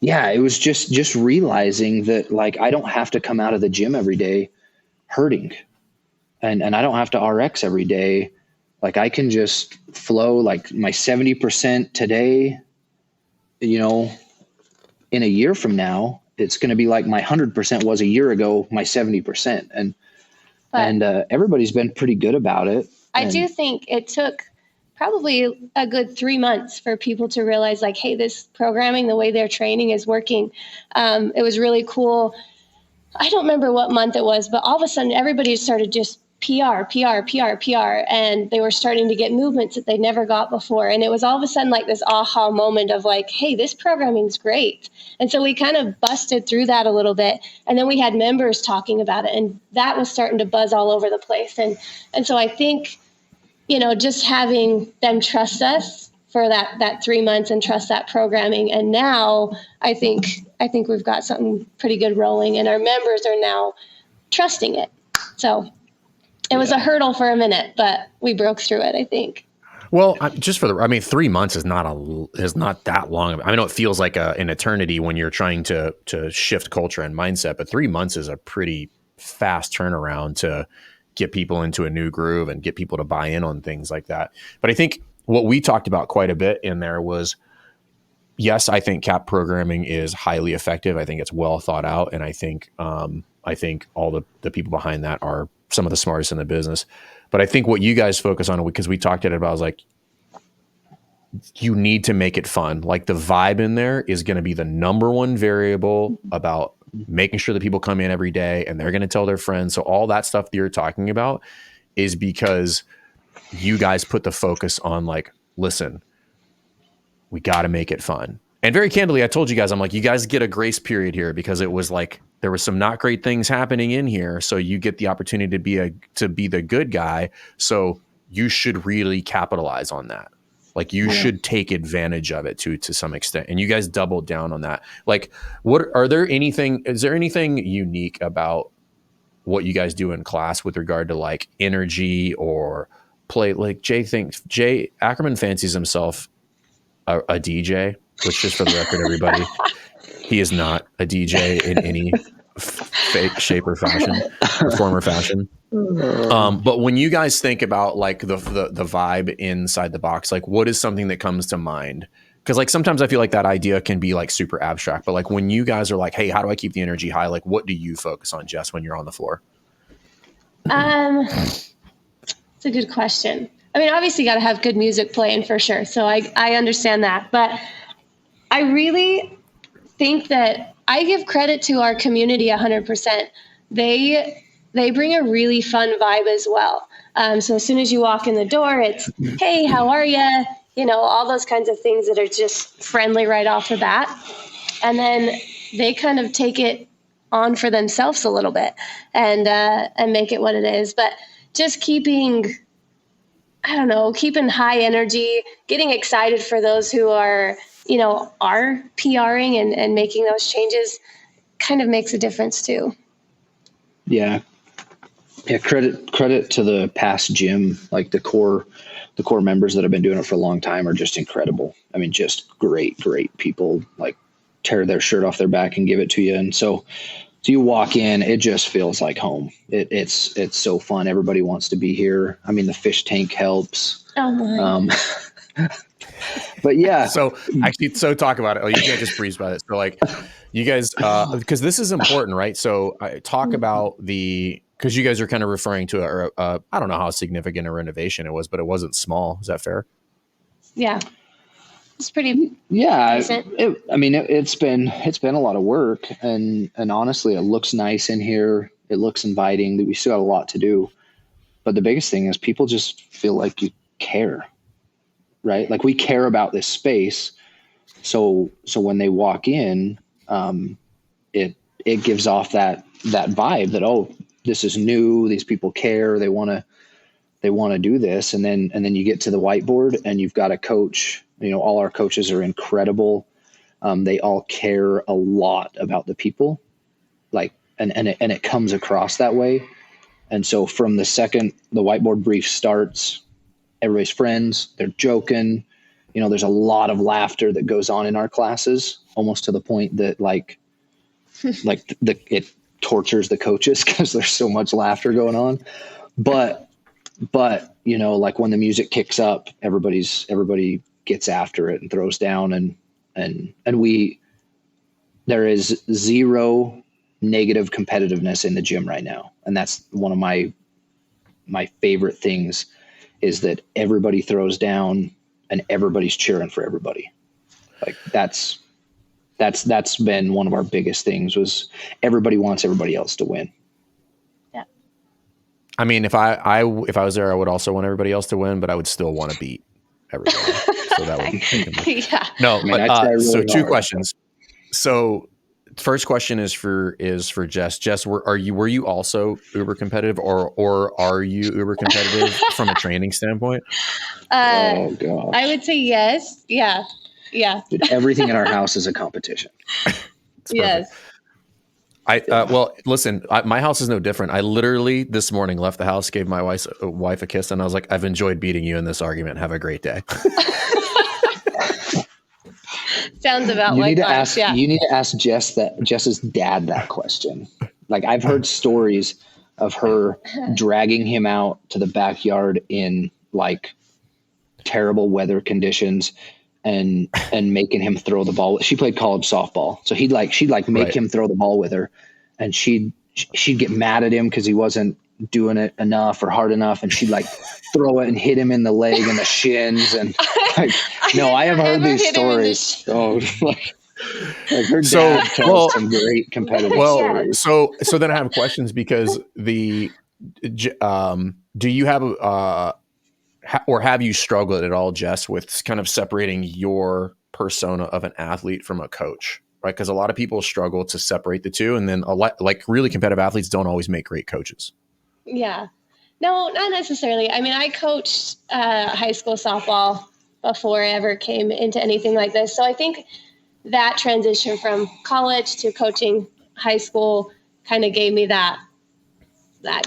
Yeah, it was just realizing that like I don't have to come out of the gym every day hurting, and I don't have to RX every day. Like I can just flow like my 70% today, you know, in a year from now, it's going to be like my 100% was a year ago, my 70%. And everybody's been pretty good about it. I do think it took probably a good 3 months for people to realize like, hey, this programming, the way they're training is working. It was really cool. I don't remember what month it was, but all of a sudden everybody started just PR, and they were starting to get movements that they never got before. And it was all of a sudden like this aha moment of like, hey, this programming's great. And so we kind of busted through that a little bit. And then we had members talking about it, and that was starting to buzz all over the place. And so I think, you know, just having them trust us for that 3 months and trust that programming. And now I think we've got something pretty good rolling, and our members are now trusting it. So it was a hurdle for a minute, but we broke through it, I think. Well, just 3 months is not that long. I know it feels like an eternity when you're trying to shift culture and mindset, but 3 months is a pretty fast turnaround to get people into a new groove and get people to buy in on things like that. But I think what we talked about quite a bit in there was, yes, I think CAP programming is highly effective. I think it's well thought out. And I think all the people behind that are some of the smartest in the business. But I think what you guys focus on, because we talked about, I was like, you need to make it fun. Like the vibe in there is going to be the number one variable about making sure that people come in every day and they're going to tell their friends. So all that stuff that you're talking about is because you guys put the focus on like, listen, we got to make it fun. And very candidly, I told you guys, I'm like, you guys get a grace period here because it was like, there was some not great things happening in here. So you get the opportunity to be the good guy. So you should really capitalize on that. Like you should take advantage of it to some extent. And you guys doubled down on that. Like, is there anything unique about what you guys do in class with regard to like energy or play? Like Jay Ackerman fancies himself a DJ, which just for the record, everybody, he is not a DJ in any shape or fashion, or form or fashion. But when you guys think about like the vibe inside the box, like what is something that comes to mind? Because like sometimes I feel like that idea can be like super abstract, but like when you guys are like, hey, how do I keep the energy high? Like what do you focus on, Jess, when you're on the floor? It's a good question. I mean, obviously you got to have good music playing for sure. So I understand that, but I really think that I give credit to our community 100%. They bring a really fun vibe as well. So as soon as you walk in the door, it's, hey, how are you? You know, all those kinds of things that are just friendly right off the bat. And then they kind of take it on for themselves a little bit and make it what it is. But just keeping high energy, getting excited for those who are PRing and making those changes kind of makes a difference too. Yeah. Yeah, credit to the past gym, like the core members that have been doing it for a long time are just incredible. I mean, just great people, like tear their shirt off their back and give it to you. And so you walk in, it just feels like home. It's so fun. Everybody wants to be here. I mean, the fish tank helps. Oh my. But yeah. So actually, talk about it. Oh, you can't just breeze by it. So like you guys, because this is important, right? So talk about because you guys are kind of referring to I don't know how significant a renovation it was, but it wasn't small. Is that fair? Yeah. It's pretty. Yeah. Decent. It's been a lot of work, and honestly, it looks nice in here. It looks inviting. We still got a lot to do, but the biggest thing is people just feel like you care, right? Like we care about this space. So when they walk in, it gives off that vibe that, oh, this is new. These people care. They want to do this. And then you get to the whiteboard and you've got a coach. All our coaches are incredible. They all care a lot about the people, like, and it comes across that way. And so from the second the whiteboard brief starts, everybody's friends, they're joking. There's a lot of laughter that goes on in our classes, almost to the point that it tortures the coaches because there's so much laughter going on. But like when the music kicks up, everybody gets after it and throws down, and there is zero negative competitiveness in the gym right now. And that's one of my favorite things, is that everybody throws down and everybody's cheering for everybody. Like that's been one of our biggest things, was everybody wants everybody else to win. Yeah. I mean, if I was there, I would also want everybody else to win, but I would still want to beat everybody. So that would Yeah. no. So two hard. questions. So first question is for Jess. Jess, were you also uber competitive, or are you uber competitive from a training standpoint? Oh gosh. I would say yes. Yeah. Yeah. Dude, everything in our house is a competition. Yes. Well, listen, my house is no different. I literally this morning left the house, gave my wife a kiss, and I was like, I've enjoyed beating you in this argument. Have a great day. Sounds about You like need to ours. Yeah. You need to ask Jess's dad that question. Like, I've heard stories of her dragging him out to the backyard in like terrible weather conditions and making him throw the ball. She played college softball, so she'd make Right. him throw the ball with her, and she'd get mad at him because he wasn't doing it enough or hard enough, and she'd like throw it and hit him in the leg and the shins, and like, no, I have heard these stories. Oh, like her dad tells some great competitive stories. So then I have questions, because do you have or have you struggled at all, Jess, with kind of separating your persona of an athlete from a coach, right? Because a lot of people struggle to separate the two, and then like really competitive athletes don't always make great coaches. Yeah. No, not necessarily. I mean, I coached high school softball before I ever came into anything like this. So I think that transition from college to coaching high school kind of gave me that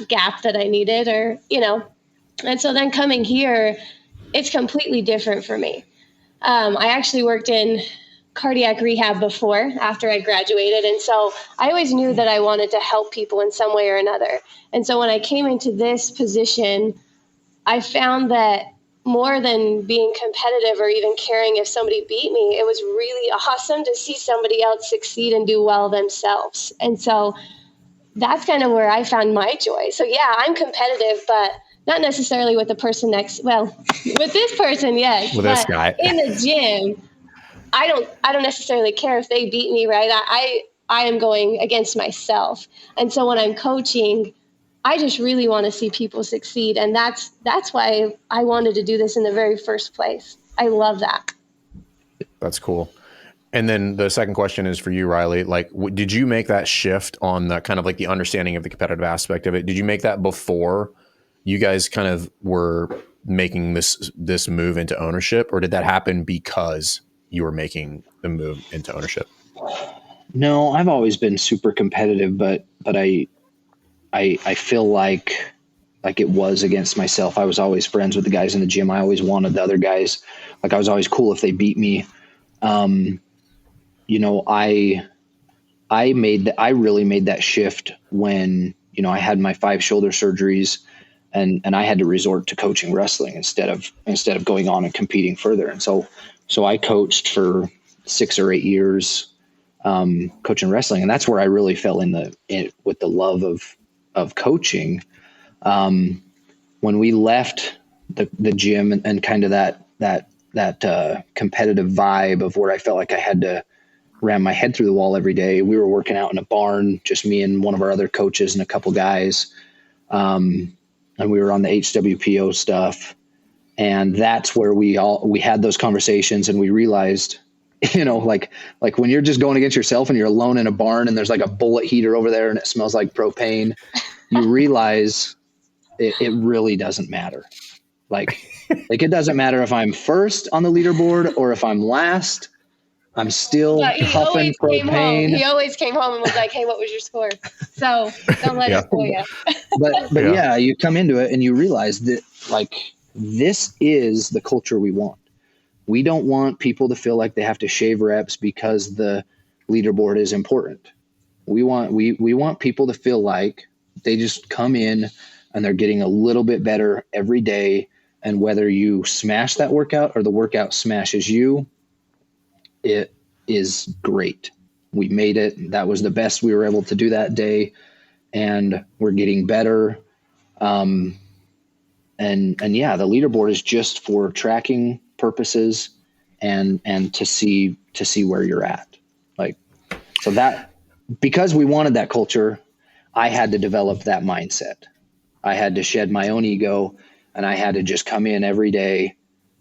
gap that I needed, and so then coming here, it's completely different for me. I actually worked in cardiac rehab before, after I graduated. And so I always knew that I wanted to help people in some way or another. And so when I came into this position, I found that more than being competitive or even caring if somebody beat me, it was really awesome to see somebody else succeed and do well themselves. And so that's kind of where I found my joy. So yeah, I'm competitive, but not necessarily with the person with this person, yes. With this guy. In the gym, I don't necessarily care if they beat me, right? I am going against myself. And so when I'm coaching, I just really want to see people succeed. And that's why I wanted to do this in the very first place. I love that. That's cool. And then the second question is for you, Riley. Like, did you make that shift on the kind of like the understanding of the competitive aspect of it? Did you make that before you guys kind of were making this move into ownership, or did that happen because you were making the move into ownership? No, I've always been super competitive, but I feel like it was against myself. I was always friends with the guys in the gym. I always wanted the other guys. Like I was always cool if they beat me. You know, I really made that shift when, you know, I had my 5 shoulder surgeries and I had to resort to coaching wrestling instead of going on and competing further. And so I coached for 6 or 8 years, coaching wrestling. And that's where I really fell with the love of coaching. When we left the gym and kind of that competitive vibe of where I felt like I had to ram my head through the wall every day, we were working out in a barn, just me and one of our other coaches and a couple guys. And we were on the HWPO stuff. And that's where we had those conversations, and we realized, you know, like when you're just going against yourself and you're alone in a barn and there's like a bullet heater over there and it smells like propane, you realize it really doesn't matter. Like it doesn't matter if I'm first on the leaderboard or if I'm last. I'm still huffing propane. He always came home and was like, "Hey, what was your score?" So don't let it fool you. But yeah, you come into it and you realize that like this is the culture we want. We don't want people to feel like they have to shave reps because the leaderboard is important. We want people to feel like they just come in and they're getting a little bit better every day. And whether you smash that workout or the workout smashes you, it is great. We made it. That was the best we were able to do that day. And we're getting better. And yeah, the leaderboard is just for tracking purposes and to see where you're at. Like, so that, because we wanted that culture, I had to develop that mindset. I had to shed my own ego and I had to just come in every day,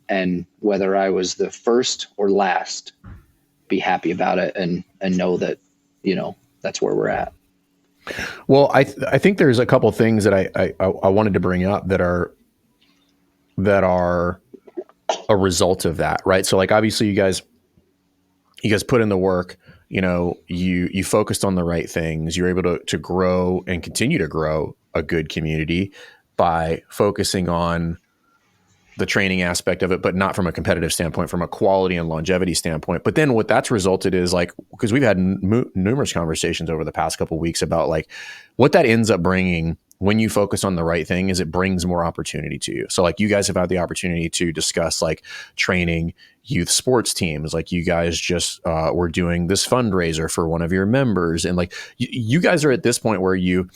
and whether I was the first or last, be happy about it and know that, you know, that's where we're at. Well, I think there's a couple things that I wanted to bring up that are a result of that, right? So like, obviously you guys put in the work, you know, you focused on the right things. You're able to grow and continue to grow a good community by focusing on the training aspect of it, but not from a competitive standpoint, from a quality and longevity standpoint. But then what that's resulted is like, because we've had numerous conversations over the past couple of weeks about like what that ends up bringing when you focus on the right thing is it brings more opportunity to you. So like you guys have had the opportunity to discuss like training youth sports teams. Like you guys just were doing this fundraiser for one of your members. And like you guys are at this point where you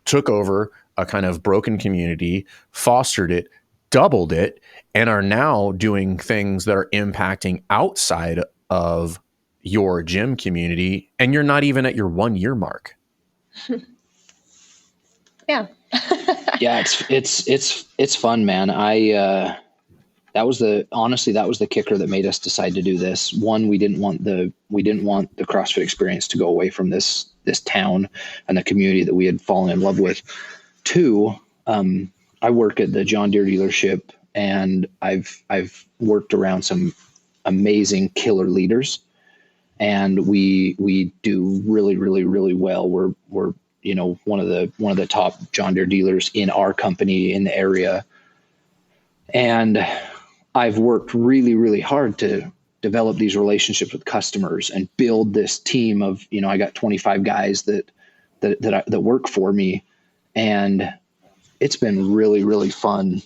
took over a kind of broken community, fostered it, doubled it, and are now doing things that are impacting outside of your gym community. And you're not even at your 1 year mark. Yeah. Yeah, it's fun, man. That was the kicker that made us decide to do this. One, we didn't want the CrossFit experience to go away from this town and the community that we had fallen in love with. Two, I work at the John Deere dealership, and I've worked around some amazing killer leaders, and we do really, really, really well. We're you know, one of the top John Deere dealers in our company in the area. And I've worked really, really hard to develop these relationships with customers and build this team of, you know, I got 25 guys that work for me. And it's been really, really fun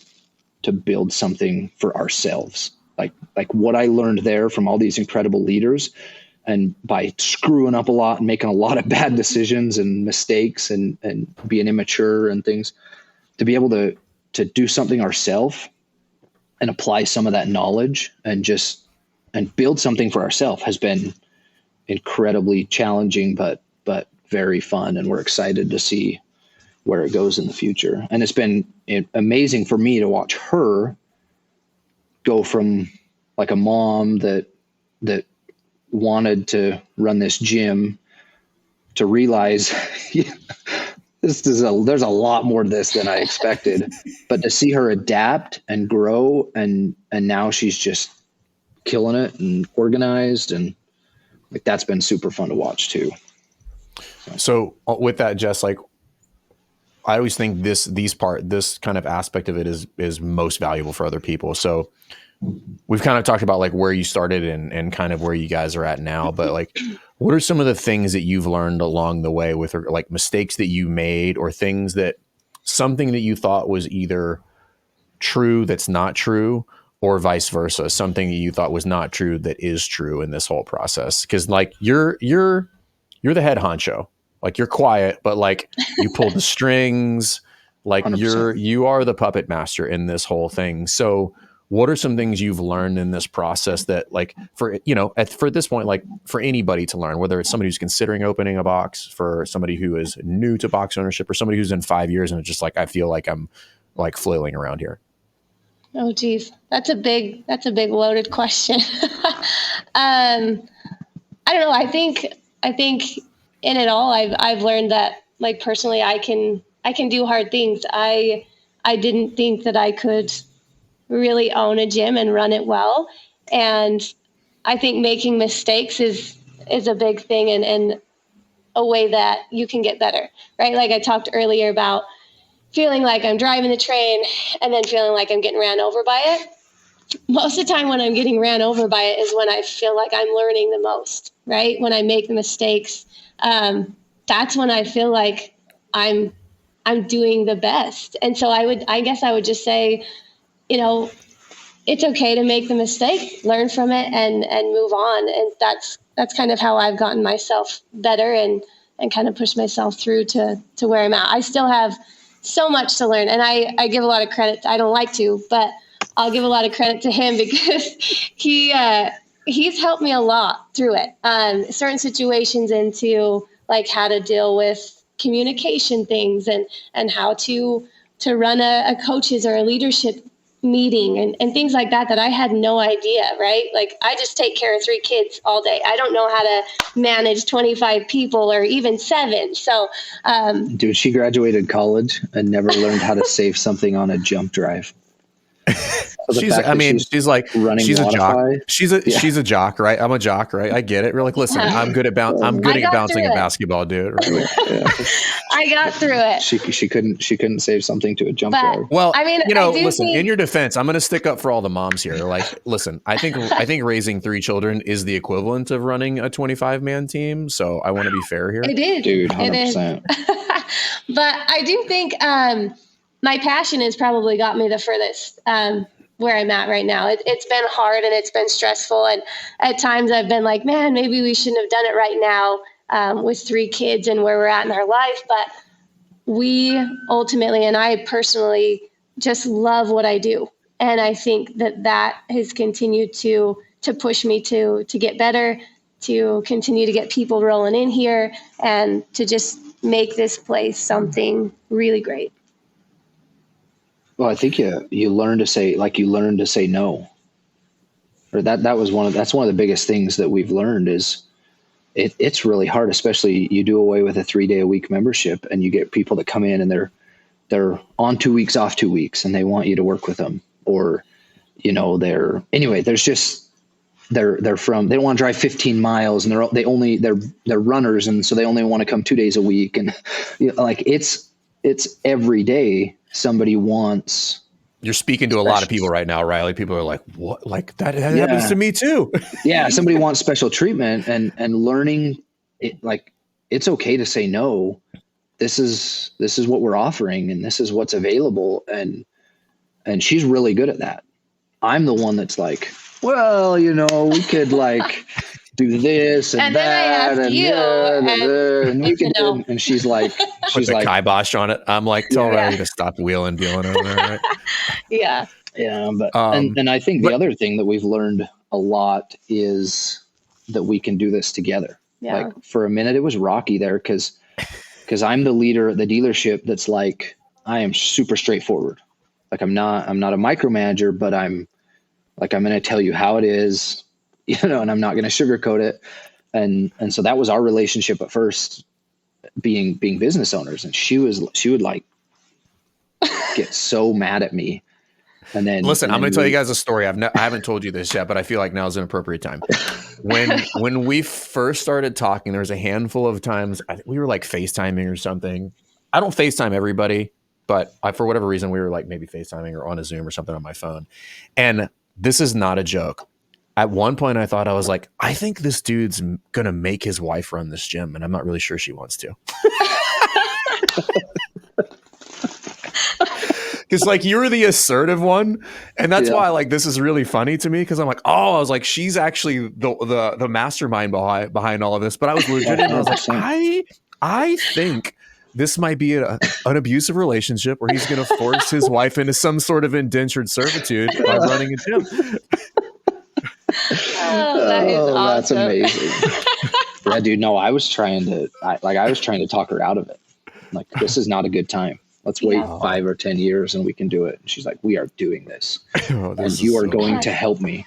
to build something for ourselves. Like what I learned there from all these incredible leaders, and by screwing up a lot and making a lot of bad decisions and mistakes and being immature and things, to be able to do something ourselves and apply some of that knowledge and build something for ourselves has been incredibly challenging, but very fun. And we're excited to see where it goes in the future. And it's been amazing for me to watch her go from like a mom that wanted to run this gym to realize there's a lot more to this than I expected, but to see her adapt and grow and now she's just killing it and organized, and like that's been super fun to watch too. So with that, Jess, like always think this kind of aspect of it is most valuable for other people. So we've kind of talked about like where you started and kind of where you guys are at now, but like, what are some of the things that you've learned along the way with like mistakes that you made, or something that you thought was either true that's not true, or vice versa, something that you thought was not true that is true in this whole process? Because like you're the head honcho, like you're quiet, but like you pull the strings, like 100%. you are the puppet master in this whole thing. So what are some things you've learned in this process that like for this point, like for anybody to learn, whether it's somebody who's considering opening a box, for somebody who is new to box ownership, or somebody who's in 5 years and it's just like, I feel like I'm like flailing around here? Oh, geez. That's a big loaded question. I don't know. I think in it all, I've learned that, like, personally, I can do hard things. I didn't think that I could really own a gym and run it well. And I think making mistakes is a big thing, and a way that you can get better, right? Like I talked earlier about feeling like I'm driving the train and then feeling like I'm getting ran over by it. Most of the time when I'm getting ran over by it is when I feel like I'm learning the most, right? When I make the mistakes, that's when I feel like I'm doing the best. And so I guess I would just say, it's okay to make the mistake, learn from it, and move on. And that's kind of how I've gotten myself better and kind of pushed myself through to where I'm at. I still have so much to learn, and I give a lot of credit. I don't like to, but I'll give a lot of credit to him because he's helped me a lot through it. Certain situations into like how to deal with communication things and how to run a coaches or a leadership meeting and things like that I had no idea, right? Like I just take care of 3 kids all day. I don't know how to manage 25 people or even 7. So, Dude, she graduated college and never learned how to save something on a jump drive. So she's like running she's a jock. Modify, She's a jock, right? I'm a jock, right? I get it. We're like, listen, I'm good at bouncing a basketball, dude. Right? I got through it. She couldn't save something to a jump But, drive. Well, I mean, listen, in your defense, I'm going to stick up for all the moms here. Like, listen, I think raising 3 children is the equivalent of running a 25-man team. So I want to be fair here. It is, dude, 100%. But I do think my passion has probably got me the furthest where I'm at right now. It's been hard and it's been stressful. And at times I've been like, man, maybe we shouldn't have done it right now with 3 kids and where we're at in our life. But we ultimately, and I personally, just love what I do. And I think that has continued to push me to get better, to continue to get people rolling in here, and to just make this place something really great. Well, I think you learn to say no. Or that's one of the biggest things that we've learned is it's really hard, especially you do away with a 3-day-a-week membership and you get people that come in and they're on 2 weeks, off 2 weeks, and they want you to work with them. Or, there's just, they don't want to drive 15 miles and they're runners. And so they only want to come 2 days a week. And like it's every day somebody wants. You're speaking to a lot of people right now, Riley. People are like, what? Like that happens to me too. Yeah. Somebody wants special treatment and learning it. Like, it's okay to say no. This is what we're offering and this is what's available. And she's really good at that. I'm the one that's like, well, we could like do this and that and we can do, and she's like kibosh on it. I'm like, tell Riley to stop wheeling, dealing over there, right? Yeah. Yeah. But and I think the other thing that we've learned a lot is that we can do this together. Yeah. Like for a minute it was rocky there because I'm the leader at the dealership that's like, I am super straightforward. Like I'm not a micromanager, but I'm going to tell you how it is, and I'm not going to sugarcoat it. And so that was our relationship at first, being business owners. And she would like get so mad at me. And then listen, I'm going to tell you guys a story. I haven't told you this yet, but I feel like now is an appropriate time. When we first started talking, there was a handful of times we were like FaceTiming or something. I don't FaceTime everybody, but for whatever reason, we were like maybe FaceTiming or on a Zoom or something on my phone. And this is not a joke. At one point I thought, I was like, I think this dude's going to make his wife run this gym. And I'm not really sure she wants to. Because like you were the assertive one, and that's why like this is really funny to me. Because I'm like, oh, I was like, she's actually the mastermind behind all of this. But I was legit. I was like, I think this might be an abusive relationship where he's going to force his wife into some sort of indentured servitude by running a gym. That's amazing. Yeah, dude. No, I was trying to talk her out of it. Like, this is not a good time. Let's wait 5 or 10 years and we can do it. And she's like, we are doing this. And you are going to help me.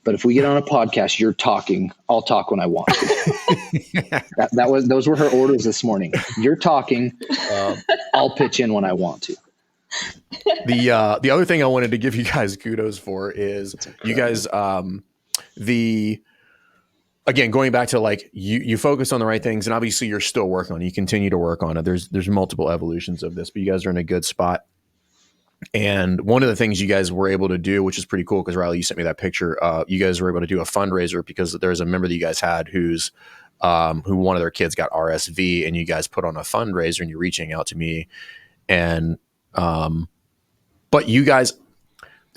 But if we get on a podcast, you're talking, I'll talk when I want to. Those were her orders this morning. You're talking, I'll pitch in when I want to. The other thing I wanted to give you guys kudos for is you guys, again, going back to like you focus on the right things, and obviously you're still working on it. You continue to work on it. There's multiple evolutions of this, but you guys are in a good spot. And one of the things you guys were able to do, which is pretty cool, because Riley, you sent me that picture. You guys were able to do a fundraiser because there's a member that you guys had who one of their kids got RSV, and you guys put on a fundraiser, and you're reaching out to me, and but you guys.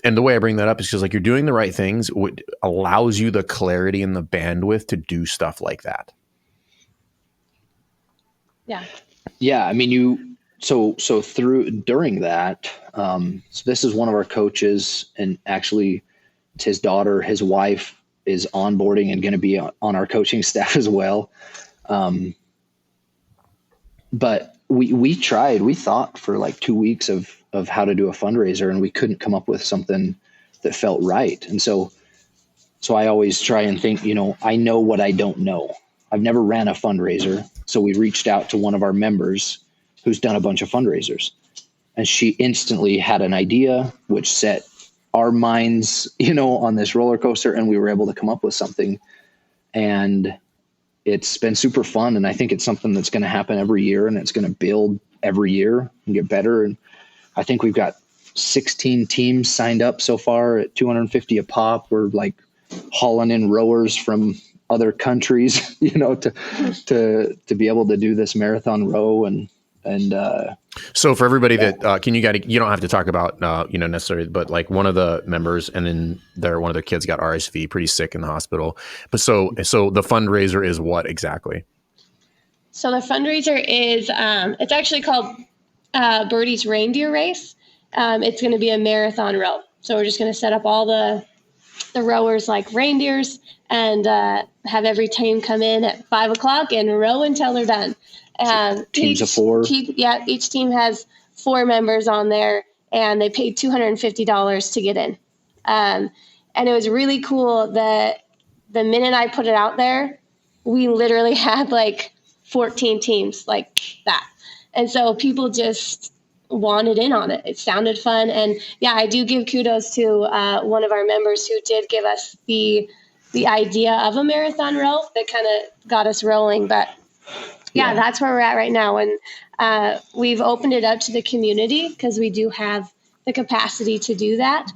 And the way I bring that up is because like you're doing the right things, what allows you the clarity and the bandwidth to do stuff like that. Yeah. Yeah. I mean, during that, so this is one of our coaches, and actually it's his daughter, his wife is onboarding and going to be on our coaching staff as well. But we thought for like 2 weeks of how to do a fundraiser, and we couldn't come up with something that felt right. And so I always try and think, I know what I don't know. I've never ran a fundraiser. So we reached out to one of our members who's done a bunch of fundraisers, and she instantly had an idea, which set our minds, on this roller coaster, and we were able to come up with something. And it's been super fun. And I think it's something that's going to happen every year, and it's going to build every year and get better. And I think we've got 16 teams signed up so far at $250 a pop. We're like hauling in rowers from other countries, to be able to do this marathon row. And so for everybody that you don't have to talk about necessarily, but like one of the members, and then one of their kids got RSV, pretty sick in the hospital. But so the fundraiser is what exactly? So the fundraiser is it's actually called Birdie's Reindeer Race. It's going to be a marathon row. So we're just going to set up all the rowers like reindeers, and have every team come in at 5:00 and row until they're done. Teams of 4. Each team has 4 members on there, and they paid $250 to get in. And it was really cool that the minute I put it out there, we literally had like 14 teams like that. And so people just wanted in on it. It sounded fun. And yeah, I do give kudos to one of our members who did give us the idea of a marathon row that kind of got us rolling. But yeah, that's where we're at right now. And we've opened it up to the community because we do have the capacity to do that.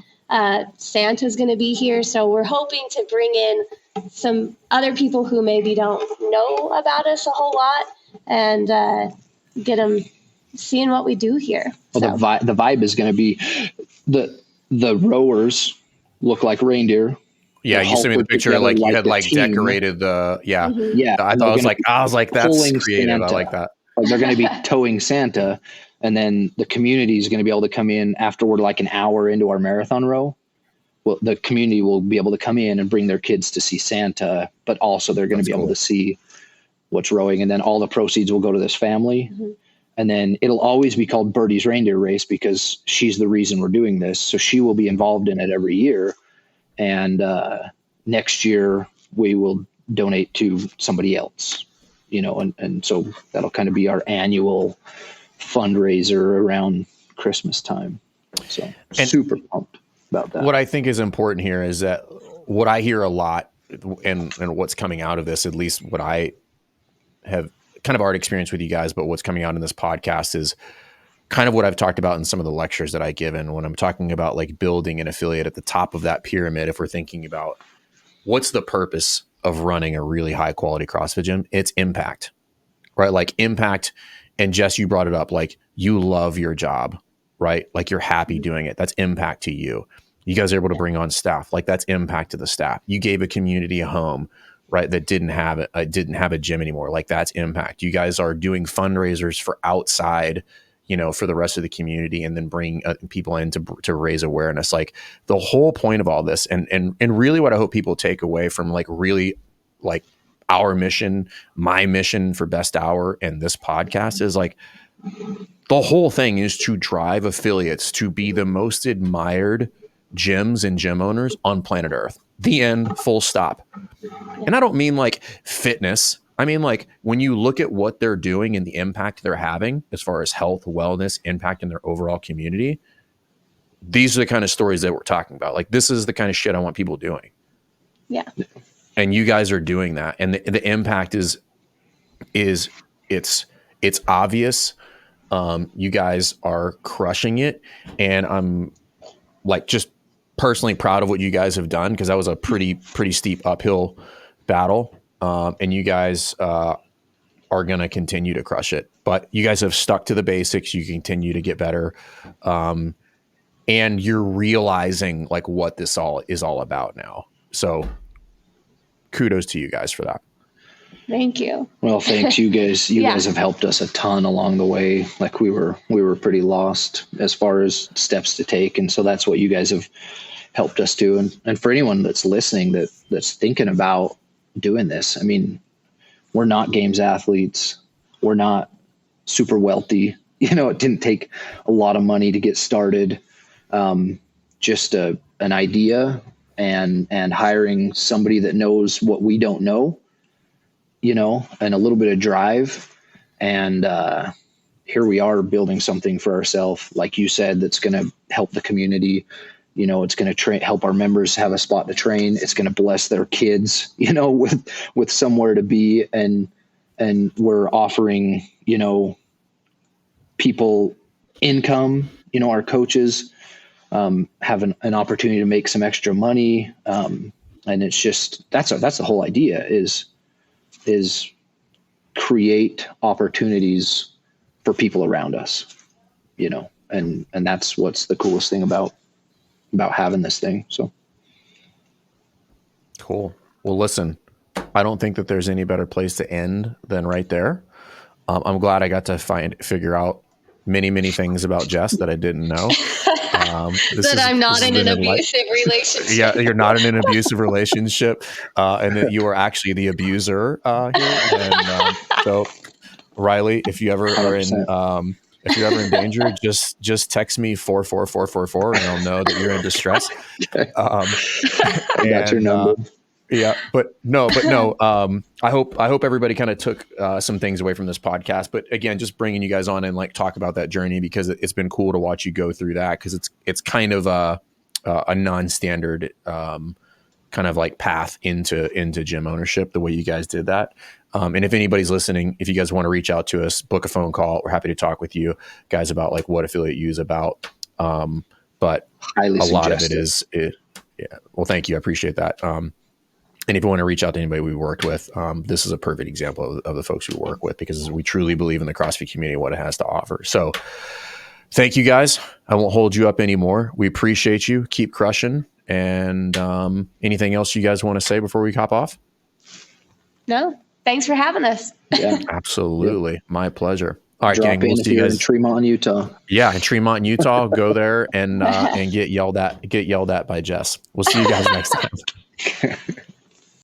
Santa's going to be here. So we're hoping to bring in some other people who maybe don't know about us a whole lot, and get them seeing what we do here. Well, the vibe is going to be the rowers look like reindeer. Yeah, you sent me the picture, like you had like decorated the Mm-hmm. I was like that's creative. Santa. I like that. Like they're going to be towing Santa, and then the community is going to be able to come in afterward, like an hour into our marathon row. Well, the community will be able to come in and bring their kids to see Santa, but also they're going to be able to see what's rowing, and then all the proceeds will go to this family. Mm-hmm. And then it'll always be called Birdie's Reindeer Race because she's the reason we're doing this. So she will be involved in it every year. And next year we will donate to somebody else, and so that'll kind of be our annual fundraiser around Christmas time. So super pumped about that. What I think is important here is that what I hear a lot, and what's coming out of this, at least what I have kind of already experienced with you guys, but what's coming out in this podcast is kind of what I've talked about in some of the lectures that I give. And when I'm talking about like building an affiliate at the top of that pyramid, if we're thinking about what's the purpose of running a really high quality CrossFit gym, it's impact, right? Like impact. And Jess, you brought it up, like you love your job, right? Like you're happy doing it. That's impact to you. You guys are able to bring on staff. Like that's impact to the staff. You gave a community a home, right? That didn't have a gym anymore. Like that's impact. You guys are doing fundraisers for outside, for the rest of the community, and then bring people in to raise awareness. Like the whole point of all this, and really what I hope people take away from like really like our mission, my mission for Best Hour and this podcast is like the whole thing is to drive affiliates to be the most admired gyms and gym owners on planet Earth. The end, full stop. And I don't mean like fitness. I mean, like when you look at what they're doing and the impact they're having as far as health, wellness, impact in their overall community, these are the kind of stories that we're talking about. Like this is the kind of shit I want people doing. Yeah. And you guys are doing that. And the impact is it's obvious. You guys are crushing it. And I'm like just personally proud of what you guys have done, because that was a pretty steep uphill battle. And you guys are going to continue to crush it. But you guys have stuck to the basics. You continue to get better. And you're realizing like what this all is all about now. So kudos to you guys for that. Thank you. Well, thanks you guys. You guys have helped us a ton along the way. Like we were pretty lost as far as steps to take. And so that's what you guys have helped us do. And for anyone that's listening, that's thinking about doing this, I mean, we're not games athletes. We're not super wealthy. It didn't take a lot of money to get started. Just an idea and hiring somebody that knows what we don't know, and a little bit of drive. And here we are building something for ourselves, like you said, that's going to help the community. It's going to help our members have a spot to train. It's going to bless their kids, with somewhere to be. And we're offering, people income, our coaches have an opportunity to make some extra money. And it's just, that's the whole idea is create opportunities for people around us, and that's what's the coolest thing about having this thing. So cool. Well, listen, I don't think that there's any better place to end than right there. I'm glad I got to figure out many things about Jess that I didn't know. That I'm not in an abusive relationship. Yeah, you're not in an abusive relationship, and that you are actually the abuser here. And so, Riley, if you ever are in danger, just text me 44444, and I'll know that you're in distress. I got your number. Yeah, but no. I hope everybody kind of took some things away from this podcast. But again, just bringing you guys on and like talk about that journey, because it's been cool to watch you go through that, because it's kind of a non-standard kind of like path into gym ownership, the way you guys did that. And if anybody's listening, if you guys want to reach out to us, book a phone call. We're happy to talk with you guys about like what Affiliate U is about. But highly a lot of suggested. it is. Yeah. Well, thank you. I appreciate that. And if you want to reach out to anybody we worked with, this is a perfect example of the folks we work with, because we truly believe in the CrossFit community, what it has to offer. So thank you guys. I won't hold you up anymore. We appreciate you. Keep crushing. And anything else you guys want to say before we hop off? No, thanks for having us. Yeah, absolutely. My pleasure. All right, Drop gang. We'll in see if you you're guys in Tremont, Utah. Yeah, in Tremont, Utah. Go there and get yelled at by Jess. We'll see you guys next time.